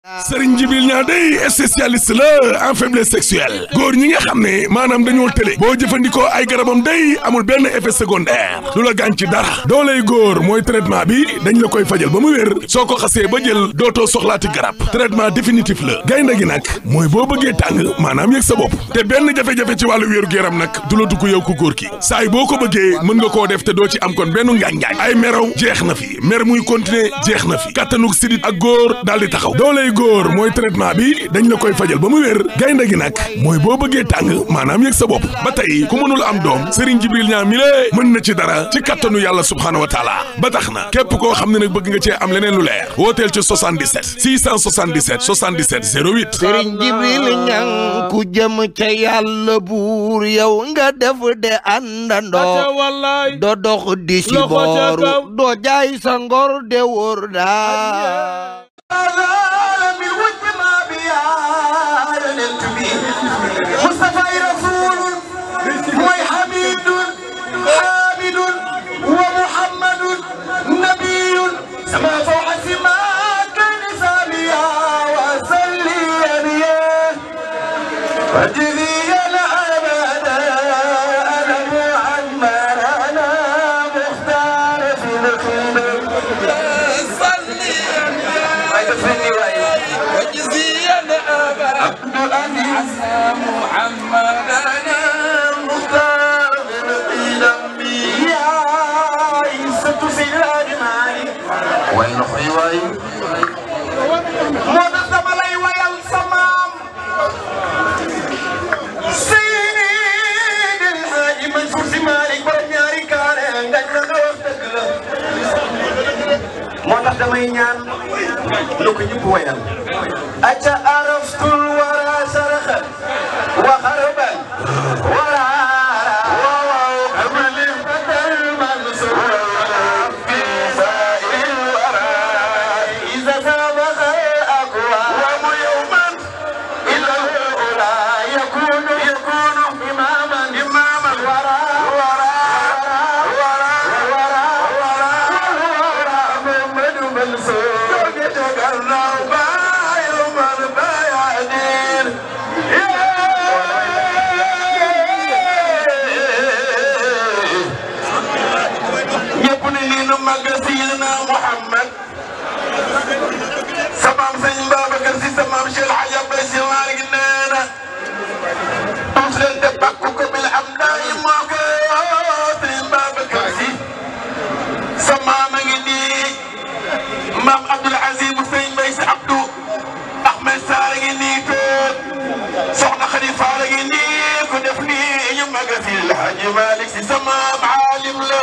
Serigne Djibril Niang day spécialiste la en faiblesse sexuelle góor ñi nga xam ne maanaam dañoo tële boo jëfandikoo ay garabam day amul benn effet secondaire du la gaañ ci dara dooley góor mooy traitement bi dañ la koy fajal ba mu wér soo ko xasee ba jël dootoo soxlaati garab traitement définitif la gaynde gi nag mooy boo bëggee tàng maanaam yëg sa bopp te benn jafe-jafe ci wàllu wéeru yaram nag du la dugg yow ku góor ki saay boo ko bëggee mën nga koo def te doo ci am kon benn ngaañ-ngaañ ay meraw jeex na fi mer muy continuer jeex na fi kattanug sidit ak góor daal di taxaw dooley góor mooy traitement bi dañ la koy fajal ba mu wér gaynde gi nag mooy boo bëggee tàng maanaam yëg sa bopp ba tey ku mënul am doom Serigne Djibril Niang mi lée mën na ci dara ci kattanu yàlla subhaanahu wa taala ba tax na képp koo xam ne nag bëgg nga cee am leneen lu leer wooteel ci 77 677 77 08 Serigne Djibril Niang ku jëm ca yàlla buur yow nga def de àndandoo doo dox di si booru doo jaay sa ngor de wóor daa damay ñaan lu ko ñëpp wayal aca araftul wara saraxa wa xaraban wala waaw amalif badal mansur fi sa'il wara iza sabaqa aqwa wa yawman illa ula yakunu imaman wara Maam Abdoul Aziz Sëñ Mbay Si Abdou Ahmed Sarr ngi nii toog soxna Xalifa la ngi nii ku def nii ñu magasi El Hadji Malick Si sama aalim la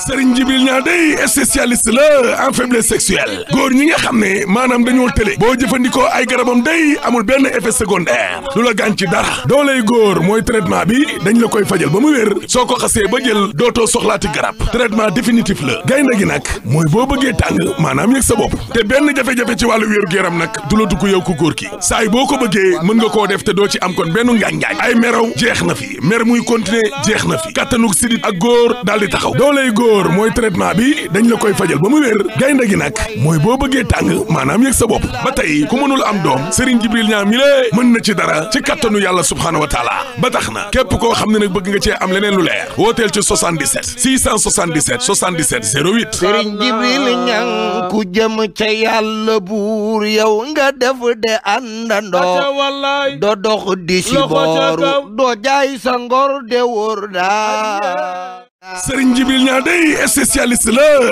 Serigne Djibril Niang day spécialiste la en faiblesse sexuelle góor ñi nga xam ne maanaam dañoo tële boo jëfandikoo ay garabam day amul benn effet secondaire du la gaañ ci dara dooley góor mooy traitement bi dañ la koy fajal ba mu wér soo ko xasee ba jël dootoo soxlaati garab traitement définitif la gaynde gi nag mooy boo bëggee tàng maanaam yëg sa bopp te benn jafe-jafe ci wàllu wéeru yaram nag du la dugg yow ku góor ki saay boo ko bëggee mën nga koo def te doo ci am kon benn ngaañ-ngaañ ay meraw jeex na fi mer muy continuer jeex na fi kattanug sidit ak góor daal di taxaw dooley góor mooy traitement bi dañ la koy fajal ba mu wér gaynde gi nag mooy boo bëggee tàng maanaam yëg sa bopp ba tey ku mënul am doom Serigne Djibril Niang mi lée mën na ci dara ci kattanu yàlla subhaanahu wa taala ba tax na képp koo xam ne nag bëgg nga cee am leneen lu leer wooteel ci 77 677 77 08 Serigne Djibril Niang ku jëm ca yàlla buur yow nga def de àndandoo doo dox di si booru doo jaay sa ngor de wóor daa Serigne Djibril Niang day spécialiste la